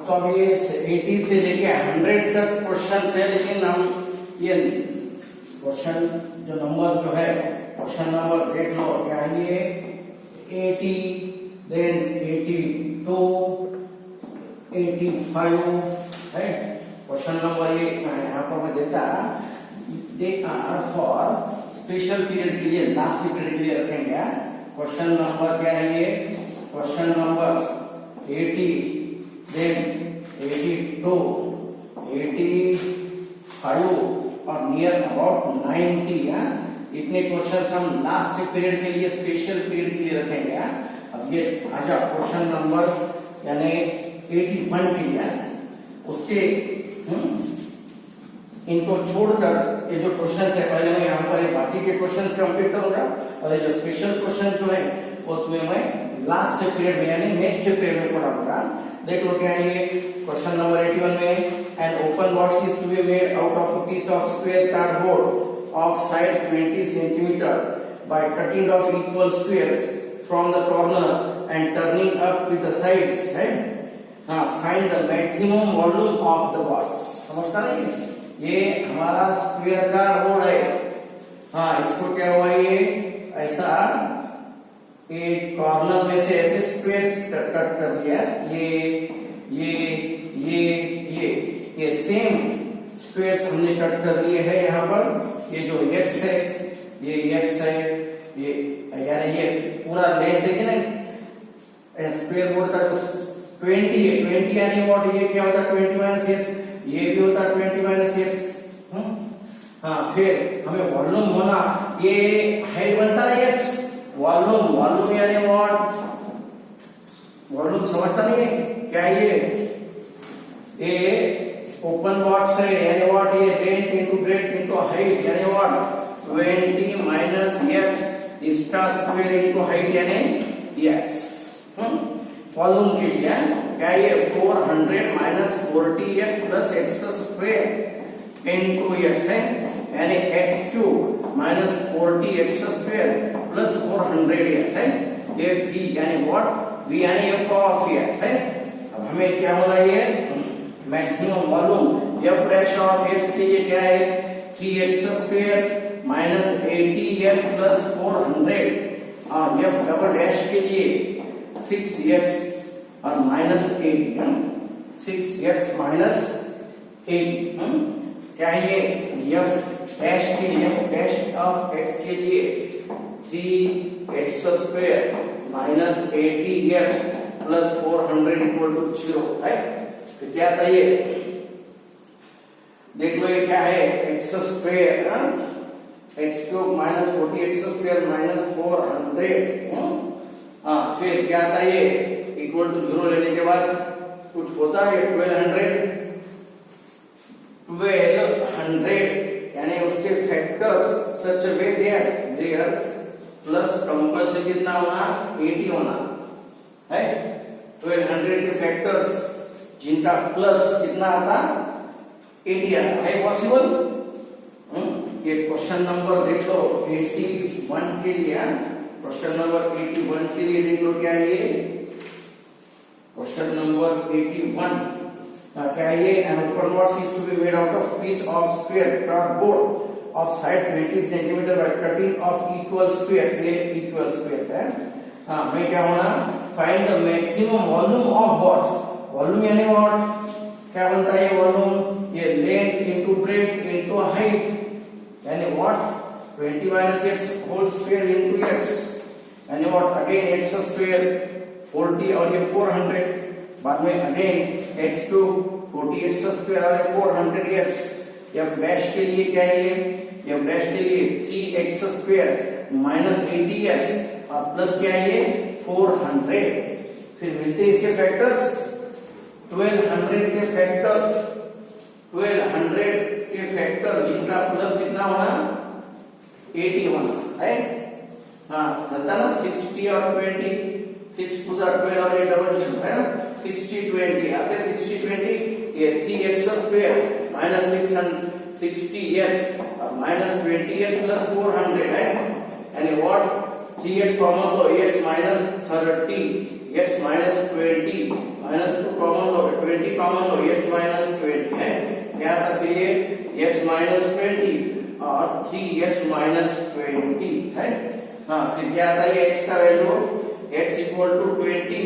तो अब ये 80 से लेके 100 तक क्वेश्चन है, लेकिन हम ये क्वेश्चन जो नंबर जो है क्वेश्चन नंबर देख लो क्या ये 80 देन 82 85 है क्वेश्चन नंबर ये यहाँ पर मैं देता they are for special period के लिए लास्ट पीरियड के लिए रखेंगे। क्वेश्चन नंबर क्या है ये क्वेश्चन नंबर 80 देन 82 85 और नियर अबाउट 90 इतने क्वेश्चंस हम लास्ट पीरियड के लिए स्पेशल पीरियड के लिए रखेंगे। अब ये आजा क्वेश्चन नंबर यानी 81 के लिए उसके इनको छोड़कर ये जो क्वेश्चन है पहले मैं यहाँ पर बाकी के क्वेश्चन कंप्लीट करूंगा और ये जो स्पेशल क्वेश्चन जो है वो तुम्हें मैं लास्ट पीरियड में यानी नेक्स्ट पीरियड में पढ़ाऊंगा। देख लो क्या है ये क्वेश्चन नंबर 81 में an open box is to be made out of a piece of square cardboard of side 20 centimeter by cutting off equal squares from the corners and turning up with the sides, right? Find the maximum volume of the box। समझता नहीं ये हमारा square का road है। इसको क्या हुआ ये ऐसा एक कॉर्नर में से ऐसे स्क्वायर कट कर दिया ये सेम स्क्वायर्स हमने कट कर लिए हैं यहाँ पर। ये जो x है ये यानी ये पूरा लेंथ है ना स्क्वायर बोर्ड का 20 है 20 यानी व्हाट ये क्या होता है 20 माइनस x ये भी होता है 20 माइनस x। फिर हमें वॉल्यूम होना ये हाइट बनता है x वॉल्यूम यानी व्हाट वॉल्यूम समझता नहीं है क्या ये ओपन बॉक्स है यानी व्हाट ये length into breadth into height यानी व्हाट 20 माइनस x इसका स्क्वायर इनटू हाइट यानी x। वॉल्यूम के लिए क्या ये 400 minus 40x plus x square into x है यानी x cube minus 40x square plus 400x है ये v यानी व्हाट v यानी f ऑफ x है। अब हमें क्या होना ये maximum volume f dash of x के लिए क्या है 3x square minus 80x plus 400 और f डबल डैश के लिए 6x और माइनस 80 6x माइनस 80 क्या है ये f डैश के लिए f डैश ऑफ x के लिए 3x square minus 80x plus 400 equal to 0 है। तो क्या था ये देख लो ये क्या है x square x cube minus 40x square minus 400 फिर क्या था ये इक्वल टू 0 लेने के बाद कुछ होता है 1200 यानी उसके factors such way there plus compulsory कितना होना 80 होना है 1200 के फैक्टर्स जिनका प्लस कितना आता 80 आता है पॉसिबल। ये क्वेश्चन नंबर देख लो 81 के लिए क्वेश्चन नंबर 81 के लिए देख लो क्या है ये क्वेश्चन नंबर 81 क्या है ये an open box is to be made out of piece of square cardboard of side 20 centimeter by cutting of equal squares ये equal squares है। मैं क्या होना find the maximum volume of box volume यानी what क्या बनता है ये वॉल्यूम ये length into breadth into height यानी what 20 minus x whole square into x यानी व्हाट अगेन x स्क्वायर 40 और ये 400 बाद में again x cube 40x square और 400x f डैश के लिए क्या है ये f डैश के लिए 3x स्क्वायर माइनस 80x और प्लस क्या है ये 400 फिर मिलते हैं इसके फैक्टर्स 1200 के फैक्टर जिनका प्लस कितना होना 80 होना है। चलता ना 60 और 20 6 to the 12 और ये डबल 0 है ना 60 20 आते 60 20 ये 3x स्क्वायर माइनस 660x और माइनस 20x प्लस 400 है यानी what 3x common low x minus 30 x minus 20 -2 common low, 20 common low, x minus 20 है क्या था फिर ये x माइनस 20 और 3x माइनस 20 है। हाँ फिर क्या था ये x का value x equal to 20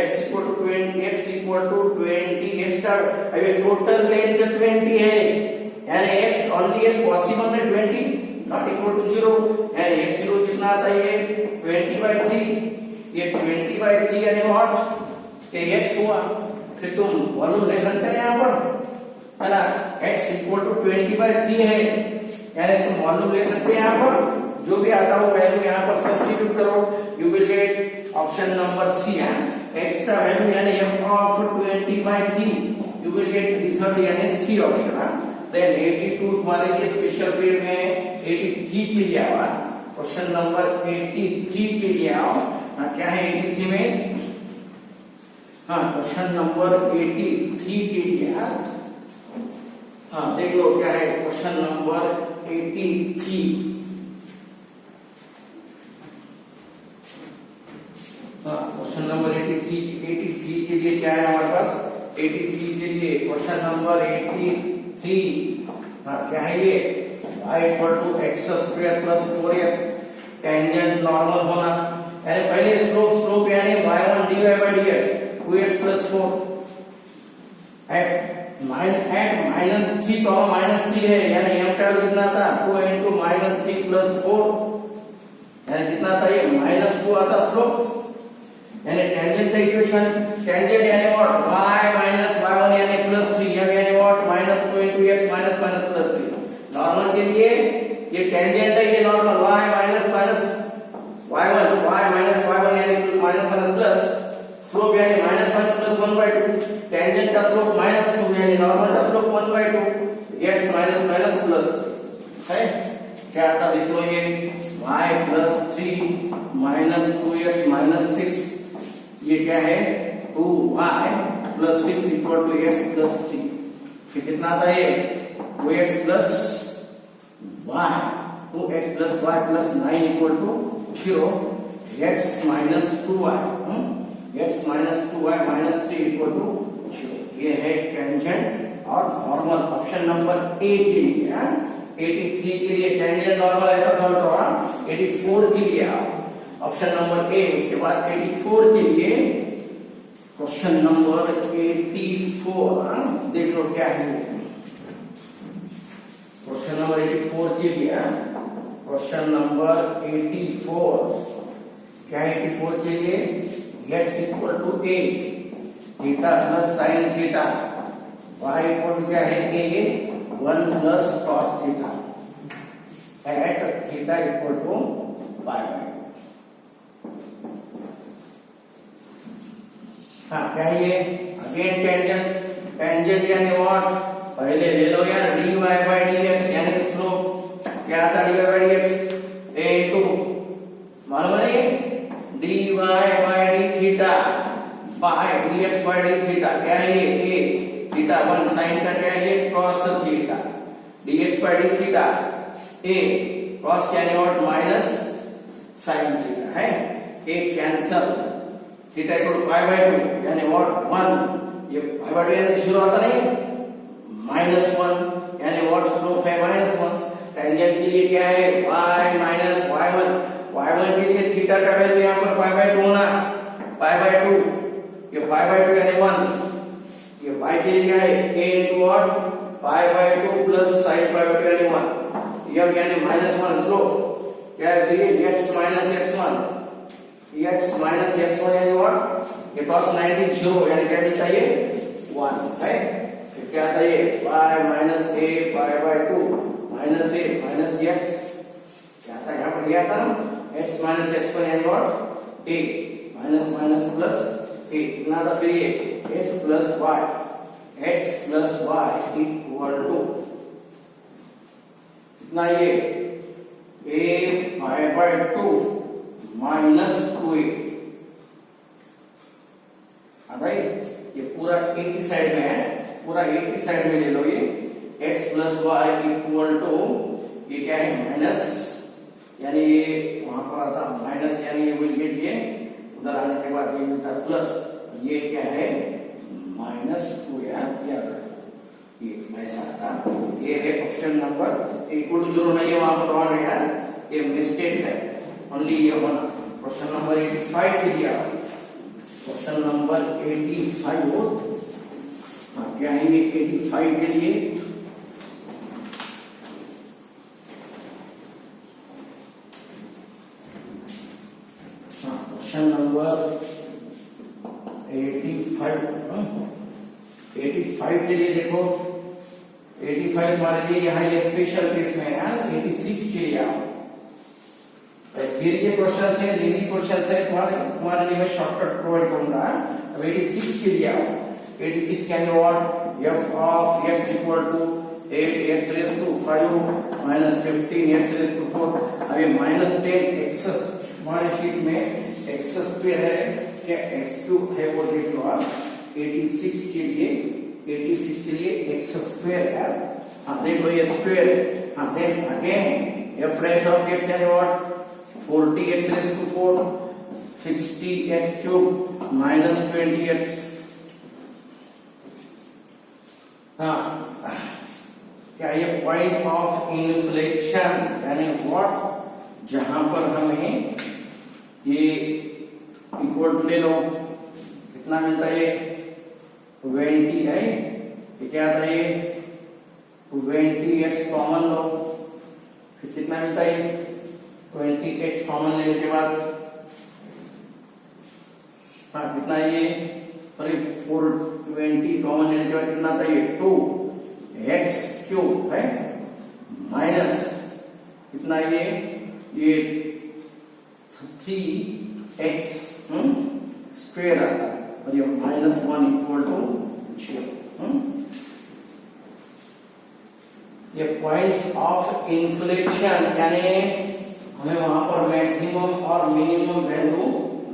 x equal to 20 x equal to 20 x का अभी टोटल लेंथ 20 है यानी x ओनली x पॉसिबल है 20 नॉट इक्वल टू 0 यानी x 0 कितना आता है ये 20/3 ये 20/3 यानी व्हाट ये x हुआ। फिर तुम वॉल्यूम ले सकते हैं यहाँ पर है ना x इक्वल टू 20/3 है यानी तुम वॉल्यूम ले सकते हैं यहाँ पर जो भी आता हो वैल्यू यहाँ पर सब्स्टिट्यूट करो you will get option number C है x का वैल्यू यानी f of 20/3 you will get result यानी सी ऑप्शन है। देन 82 तुम्हारे लिए स्पेशल पीरियड में 83 के लिए आवा क्वेश्चन नंबर 83 के लिए आओ क्या है 83 में हाँ क्वेश्चन नंबर 83 के लिए हाँ देख लो क्या है क्वेश्चन नंबर 83 हाँ क्वेश्चन नंबर 83 के लिए क्या है हमारे पास 83 के लिए क्वेश्चन नंबर 83 हाँ क्या है ये y equal to x square plus 4x tangent normal होना यानी पहले स्लोप यानी y1 dy by dx 2x plus 4 at -3 -3 है यानी m का वैल्यू कितना था 2 into -3 plus 4 यानी कितना था ये -2 आता स्लोप यानी टेंजेंट का इक्वेशन टेंजेंट यानी व्हाट y minus y1 यानी +3 यानी what -2 into x minus +3 normal के लिए ये टेंजेंट है ये नॉर्मल y minus y1 यानी माइनस प्लस स्लोप यानी -1 + 1/2 टेंजेंट का स्लोप -2 यानी नॉर्मल का स्लोप 1/2 x माइनस प्लस है क्या आता देख लो ये y +3 -2x -6 ये क्या है 2y + 6 = x + 3 फिर कितना आता है 2x + y 2x + y + 9 = 0 x - 2y x - 2y - 3 = 0 ये है टेंजेंट और नॉर्मल ऑप्शन नंबर ए के लिए 83 के लिए टेंजेंट नॉर्मल ऐसा सॉल्व होगा 84 के लिए ऑप्शन नंबर ए उसके बाद 84 के लिए क्वेश्चन नंबर 84 देख लो क्या है क्वेश्चन नंबर 84 के लिए क्वेश्चन नंबर 84 क्या है 84 के लिए x equal to a theta plus sine theta y equal to क्या है a 1 plus cos theta at theta equal to pi. हाँ क्या है ये अगेन टेंजेंट यानी व्हाट पहले ले लो यार dy by dx यानी स्लोप क्या आता dy by dx a into मालूम है ये dy by d theta by dx by d theta क्या है ये a थीटा 1 sin का क्या है ये cos theta dx by d theta a cos यानी व्हाट माइनस sin थीटा है a cancel theta equal to pi by 2 यानी व्हाट 1 ये पाई बाय 2 यानी 0 आता नहीं -1 यानी व्हाट स्लोप है -1 टेंजेंट के लिए क्या है y माइनस y1 के लिए थीटा का वैल्यू यहां पर पाई बाय 2 होना पाई बाय 2 ये पाई बाय 2 यानी 1 ये y के लिए क्या है a into what pi by 2 plus sin pi by 2 यानी 1 यह यानी -1 स्लोप क्या है फिर x minus x1 x minus x1 यानी व्हाट ये cos 90 0 यानी क्या मिलता है 1 है फिर क्या आता है y minus a pi by 2 minus a minus x क्या आता है यहां पर ये आता ना x माइनस x1 यानी what a minus minus plus a कितना था फिर ये x plus y equal to कितना ये a pi by 2 minus 2a आता है ये पूरा a की साइड में है पूरा a की साइड में ले लो ये x plus y equal to ये क्या है माइनस यानी ये वहां पर आता माइनस यानी ये विल गेट ये उधर आने के बाद ये मिलता प्लस ये क्या है -2 याद रखो, ये ऐसा था। ये है ऑप्शन नंबर इक्वल टू 0 नहीं है, वहां पर रॉन्ग है यार, ये मिस्टेक है, ओनली ये होना। क्वेश्चन नंबर 85 के लिए, क्वेश्चन नंबर 85 क्या है ये 85 के लिए, क्वेश्चन नंबर 85 के लिए देखो, 85 मान लीजिए यहाँ ये स्पेशल केस में है, 86 के लिए आओ। फिर ये क्वेश्चन से हिंदी क्वेश्चन से तुम्हारे लिए मैं शॉर्टकट प्रोवाइड करूंगा। अब 86 के लिए आओ। 86 यानी what, f of x equal to 8x raise to 5 minus 15x raise to 4। अब ये माइनस 10 x हमारे शीट में x स्क्वायर है, क्या x क्यूब है वो देख लो आप। 86 के लिए x स्क्वायर है, हाँ देख लो ये स्क्वायर है। हाँ then again f raise of x यानी what 40x raise to 4 60x cube minus 20x। हाँ क्या ये पॉइंट ऑफ इन्फ्लेक्शन यानी व्हाट, जहां पर हमें ये इक्वल टू ले लो, कितना मिलता है ये 20 है, ये क्या था ये 20x कॉमन लो, फिर कितना मिलता है 20x कॉमन लेने के बाद, हाँ कितना ये सॉरी 420 कॉमन लेने के बाद कितना था ये 2x क्यूब है माइनस कितना ये 3x स्क्वायर आता है, और ये -1 इक्वल टू 0। ये पॉइंट्स ऑफ इन्फ्लेक्शन यानी हमें वहां पर मैक्सिमम और मिनिमम वैल्यू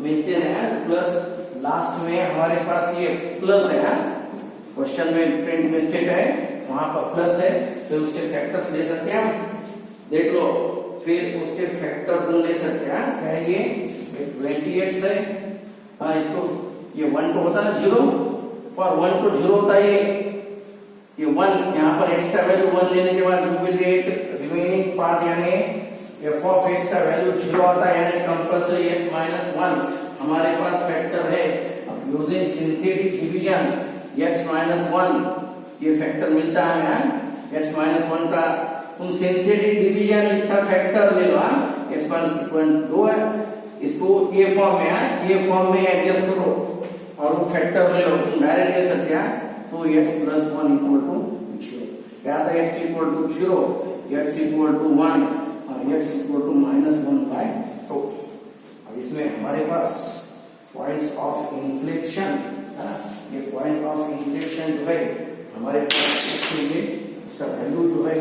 मिलते हैं, प्लस लास्ट में हमारे पास ये प्लस है, क्वेश्चन में प्रिंट मिस्टेक है, वहां पर प्लस है, तो उसके फैक्टर्स ले सकते हैं हम, देख लो, फिर उसके फैक्टर तुम ले सकते हैं, क्या है ये 20x है, हाँ इसको ये 1 को होता है ना 0, और 1 को 0 होता है ये 1, यहाँ पर एक्स्ट्रा वैल्यू 1 लेने के बाद you will gate remaining part यानी f ऑफ x का वैल्यू 0 आता है, यानी कंपल्सरी x माइनस 1 हमारे पास फैक्टर है। अब using synthetic division x minus 1 ये फैक्टर मिलता है, x माइनस 1 का तुम सिंथेटिक डिवीजन इसका फैक्टर ले लो, x माइनस 2 है, इसको ये फॉर्म में है, ये फॉर्म में एडजस्ट करो और वो फैक्टर ले लो, तुम डायरेक्ट ले सकते हैं, तो x प्लस 1 इक्वल टू 0, क्या था x equal to 0, x equal to 1, x equal to -1/2। अब इसमें हमारे पास पॉइंट्स ऑफ इन्फ्लेक्शन, ये पॉइंट ऑफ इन्फ्लेक्शन जो है हमारे पास इसके लिए इसका वैल्यू जो है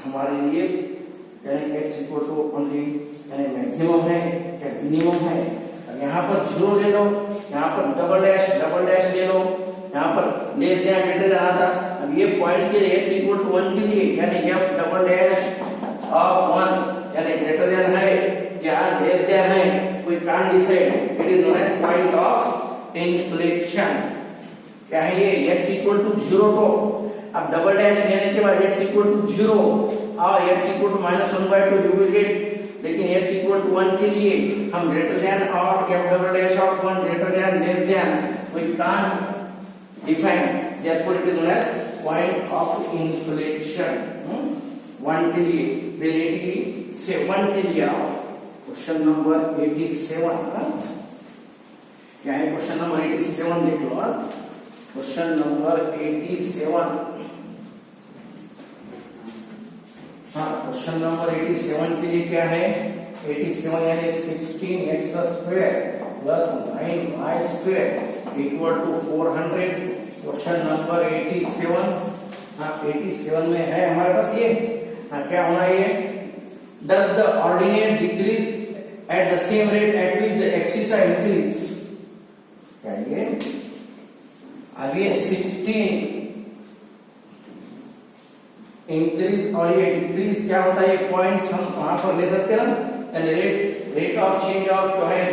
हमारे लिए यानी x इक्वल टू ओनली यानी मैक्सिमम है या मिनिमम है। अब यहाँ पर 0 ले लो, यहाँ पर डबल डैश ले लो, यहाँ पर ले दिया ग्रेटर जाना था। अब ये पॉइंट के लिए x इक्वल टू 1 के लिए यानी f डबल डैश ऑफ 1 यानी ग्रेटर देन है या लेस देन है, we can't decide, it is known as point of inflection. क्या है ये x इक्वल टू 0 को अब डबल डैश लेने के बाद x इक्वल टू 0 और x equal to -1/2 you will get, लेकिन x इक्वल टू 1 के लिए हम ग्रेटर देन और f double dash of 1 greater than less than we can't define, therefore it is known as point of inflection। 1 के लिए relatively से 1 के लिए आओ, क्वेश्चन नंबर 87 क्या है, क्वेश्चन नंबर 87 देख लो, क्वेश्चन नंबर 87, हाँ क्वेश्चन नंबर 87 के लिए क्या है, 87 यानी 16x square plus 9y square equal to 400। Question number 87, हाँ 87 में है हमारे पास ये, हाँ क्या होना है, does the ordinate decrease at the same rate at which the axis are increase, क्या ये आगे 16 इंक्रीज और ये डिक्रीज क्या होता है, ये पॉइंट्स हम वहां पर ले सकते हैं ना, यानी रेट ऑफ चेंज ऑफ जो है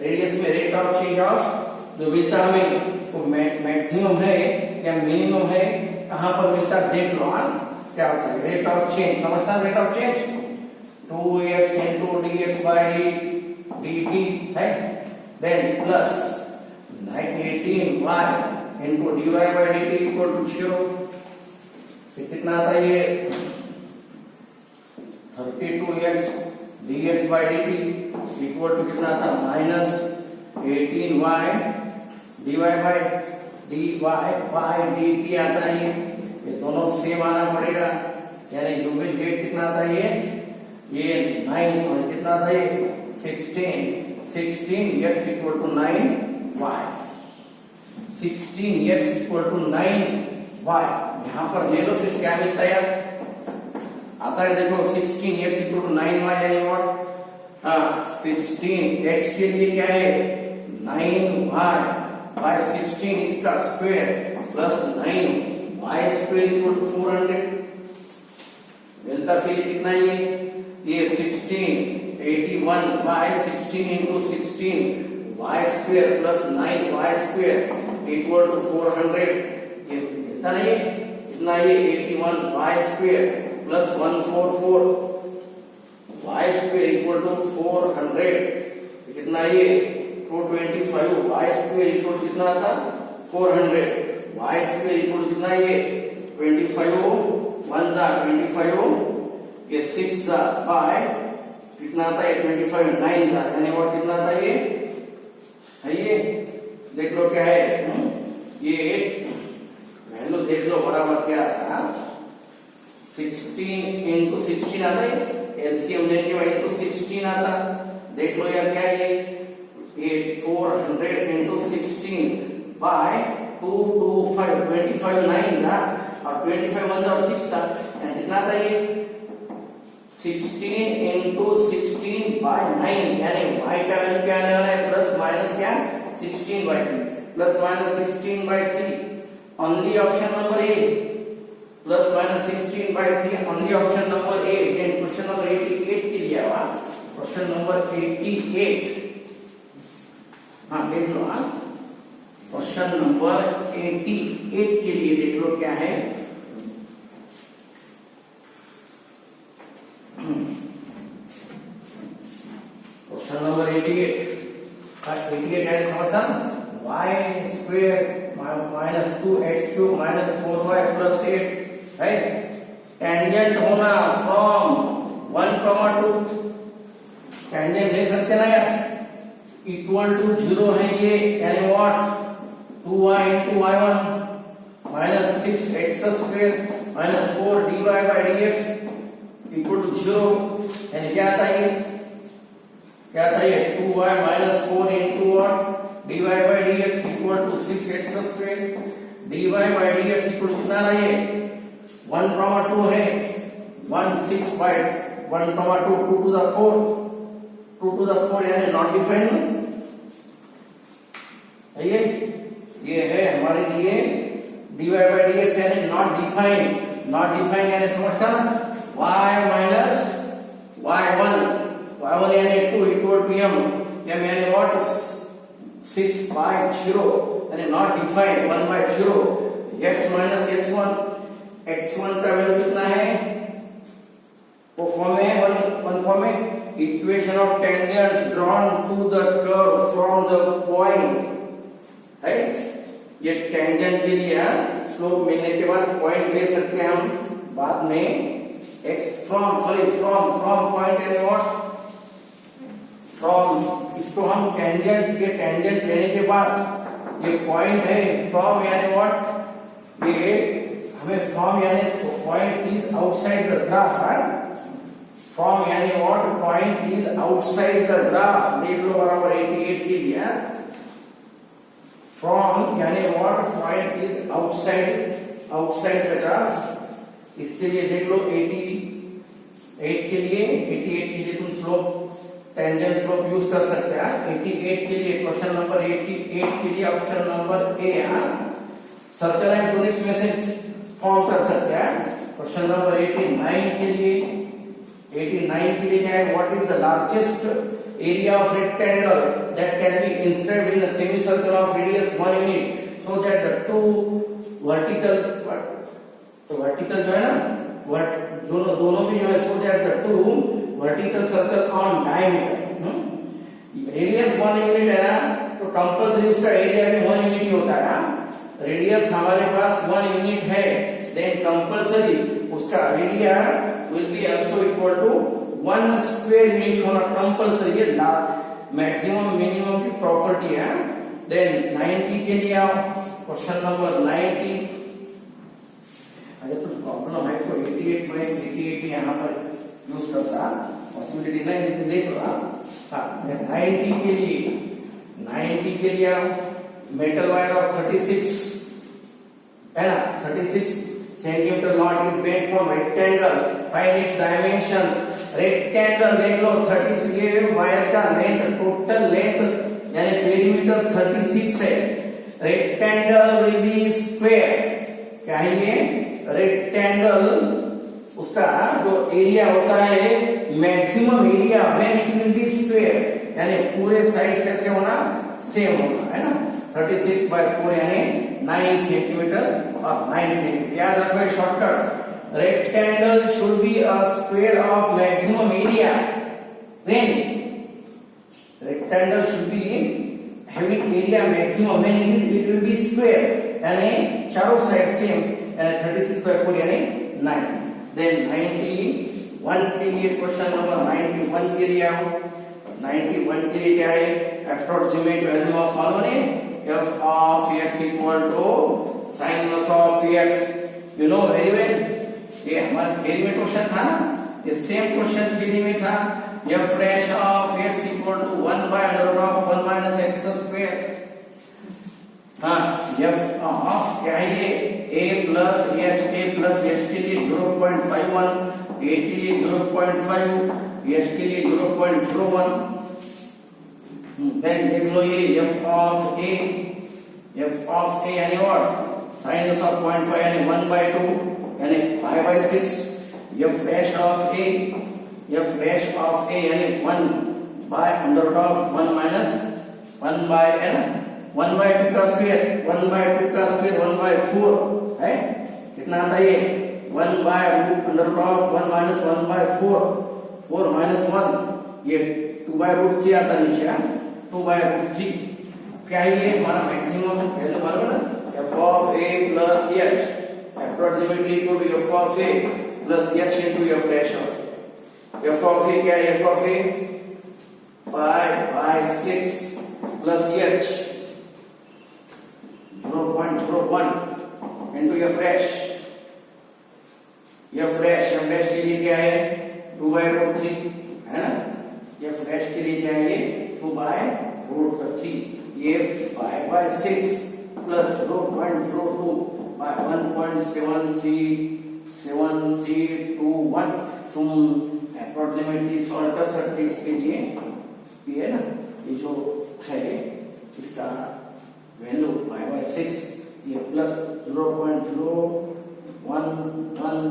रेडियस में रेट ऑफ चेंज ऑफ जो मिलता हमें वो मैक्सिमम है या मिनिमम है, कहाँ पर मिलता है देख लो। हाँ, क्या होता है रेट ऑफ चेंज, समझता है rate of change 2x into dx by dt है, then plus 18y into dy by dt equal to 0। फिर कितना आता है ये 32x dx by dt equal to कितना आता minus 18y dy by dt आता है। ये दोनों सेम आना पड़ेगा, यानी जो भी रेट कितना आता है ये 9 और कितना था ये 16x equal to 9y, 16x equal to 9y। यहाँ पर ले लो, फिर क्या मिलता है यार, आता है देखो 16x इक्वल टू 9y यानी व्हाट 16x के लिए क्या है 9y बाय 16 इसका square plus 9y square equal to 400 मिलता। फिर कितना ये 16 81 by 16 into 16 y square plus 9y square equal to 400। ये कितना ये इतना ये 81 y square plus 144 y square equal to 400। कितना ये 225 y स्क्वायर इक्वल टू कितना था 400 y स्क्वायर इक्वल टू कितना ये 25 1 था 25 ये 6 था बाय कितना था ये 25 9 था, यानी वो कितना था ये है ये देख लो क्या है ये वैल्यू देख लो बराबर क्या था 16 इंटू 16 आता है, एलसीएम लेने के बाद इंटू 16 आता। देख लो यार क्या है ये 400 इंटू 16 बाय 225 25 9 था और 25 1 और 6 था, यानी कितना था ये 16 इंटू 16 बाय 9, यानी y का वैल्यू क्या आने वाला है प्लस माइनस क्या 16 by 3 plus minus 16 by 3 only option number A, plus minus 16 by 3 only option number A. Then question number 88 के लिए आवा, क्वेश्चन नंबर 88 हाँ देख लो। हाँ क्वेश्चन नंबर 88 के लिए देख लो क्या है क्वेश्चन नंबर 88 है समझा y square minus 2x³ minus 4y plus 8 है, टेंजेंट होना फ्रॉम 1, 2 टेंजेंट ले सकते ना यार, इक्वल टू 0 है ये, यानी what 2y into y1 minus 6x² minus 4 dy by dx equal to 0, यानी क्या आता है क्या था ये 2y माइनस 4 into what dy by dx equal to 6x² dy by dx equal कितना है ये 1, 2 है 1 6 by 1, 2 2 to the 4 2 to the 4 यानी नॉट डिफाइंड है ये है हमारे लिए dy by dx यानी नॉट डिफाइंड यानी समझता ना y माइनस y1 यानी 2 इक्वल टू m यानी व्हाट 6 by 0 यानी not defined 1 by 0 x minus x1 का वैल्यू कितना है वो फॉर्म है वन फॉर्म है equation of tangents drawn to the curve from the point है। ये टेंजेंट के लिए स्लोप मिलने के बाद पॉइंट ले सकते हैं हम बाद में x फ्रॉम पॉइंट यानी व्हाट फ्रॉम, इसको हम टेंजेंट्स के टेंजेंट लेने के बाद ये पॉइंट है फ्रॉम यानी व्हाट ये हमें फ्रॉम यानी point is outside the graph है, फ्रॉम यानी what point is outside the graph. देख लो बराबर 88 के लिए फ्रॉम यानी what point is outside the graph. इसके लिए देख लो 88 के लिए तुम स्लोप टेंजेंट स्लोप यूज कर सकते हैं। 88 के लिए क्वेश्चन नंबर 88 के लिए option number a circle and conics में से फॉर्म कर सकते हैं। क्वेश्चन नंबर 89 के लिए क्या है what is the largest area of rectangle that can be inserted in a semicircle of radius 1 unit, so that the two vertical जो है ना, दोनों भी जो है, so that the two vertical circle on diameter, radius 1 unit है ना, तो कंपल्सरी उसका एरिया भी 1 यूनिट ही होता है। रेडियस हमारे पास 1 यूनिट है, देन कंपल्सरी उसका area will be also equal to 1 square unit होना कंपल्सरी है। मैक्सिमम मिनिमम की प्रॉपर्टी है। देन 90 के लिए आओ, क्वेश्चन नंबर 90। अगर कुछ प्रॉब्लम है तो 88 यहाँ पर यूज करता, पॉसिबिलिटी नहीं, लेकिन देख लो आप। हाँ, 90 के लिए आओ, मेटल वायर ऑफ 36 है ना, 36 centimetre long is made from rectangle, find its dimensions. Rectangle देख लो, 30 ये वायर का लेंथ, टोटल लेंथ यानी पेरीमीटर 36 है। रेक्टेंगल विल बी स्क्वायर, क्या है ये रेक्टेंगल, उसका जो एरिया होता है maximum area when it will be square, यानी पूरे साइड कैसे होना, सेम होना, है ना। 36/4 यानी 9 सेंटीमीटर और 9 सेंटीमीटर। याद रखो shortcut, rectangle should be a square of maximum area when rectangle should be having area maximum when it will be square, यानी चारों साइड सेम, यानी 36/4 यानी 9। देन 91 के लिए, क्वेश्चन नंबर 91 के लिए आओ। 91 के लिए क्या है, approximate value of following f of x equal to sin inverse of x, you know very well। ये हमारे थ्योरी में क्वेश्चन था ना, ये सेम क्वेश्चन थ्योरी में था। f dash of x equal to 1 by under of 1 minus x square। हाँ, f of क्या है ये, a plus h के लिए 0.51, a के लिए 0.5, h के लिए 0.01। देन देख लो ये f of a यानी what, sin of 0.5 यानी 1/2 यानी 5/6। f dash of a यानी 1 by under root of 1 minus 1 by n, 1/2 का स्क्वायर 1/4 है, कितना आता है ये 1 by root under root of 1 minus 1/4, 4 minus 1 ये 2/√3 आता नीचे, 2/√3। क्या है ये हमारा मैक्सिमम वैल्यू मालूम ना, f of a plus h approximately equal to f of a plus h into f dash of f of a। क्या है f of a 5/6 plus h 0.01 into f dash के लिए क्या है 2/√3 है ना, f dash के लिए क्या है ये 2/√3, ये 5/6 plus 0.02 by 1.7321। तुम अप्रोक्सीमेटली सॉल्व कर सकते इसके लिए, ये है ना, ये जो है इसका वैल्यू 5/6, ये प्लस 0.011,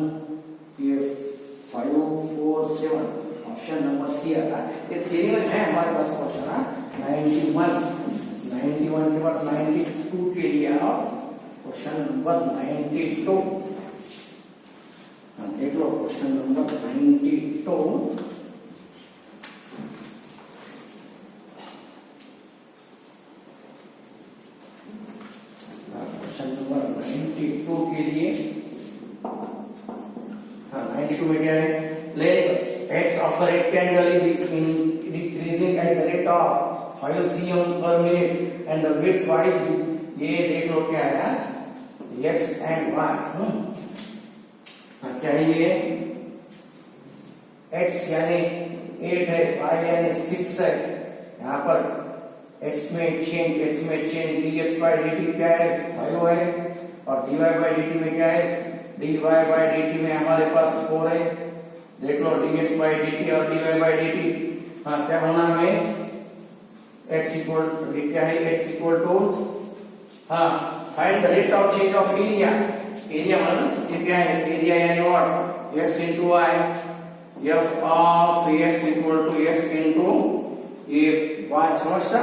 ये 547, ऑप्शन नंबर सी आता है। ये थ्योरी में है हमारे पास क्वेश्चन। 91 के बाद 92 के लिए आओ, क्वेश्चन नंबर 92। देख लो क्वेश्चन नंबर 92। क्वेश्चन नंबर 92 के लिए, हाँ 92 में क्या है, length x of a rectangle is increasing at the rate of 5 cm per minute and the width y, ये देख लो क्या है x and y। क्या है ये, x यानी 8 है, y यानी 6 है। यहाँ पर x में चेंज dx by dt क्या है 5 है, और dy by dt में क्या है, dy by dt में हमारे पास 4 है। देख लो dx by dt और dy by dt, हाँ क्या होना हमें, x इक्वल क्या है, x इक्वल टू, हाँ find the rate of change of area. Area means ये क्या है, एरिया यानी what, x into y, f of x equal to x into ये y समझता,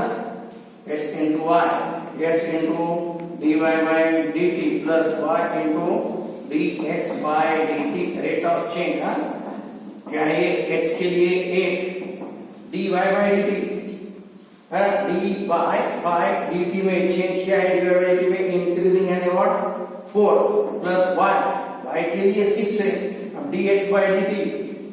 x into y, x into dy by dt plus y into dx by dt rate of change. हाँ, क्या है ये x के लिए 8 dy by dt है, dy by dt में चेंज क्या है, dy by dt में इंक्रीजिंग है व्हाट 4 प्लस y के लिए 6 है। अब dx by dt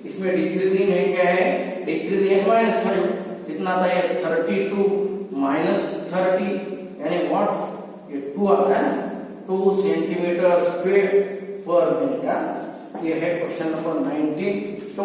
इसमें डिक्रीजिंग है, क्या है डिक्रीजिंग है -5, कितना था ये 32 माइनस 30 यानी व्हाट ये 2 आता है, 2 सेंटीमीटर स्क्वायर पर मिनट। ये है क्वेश्चन नंबर 19। तो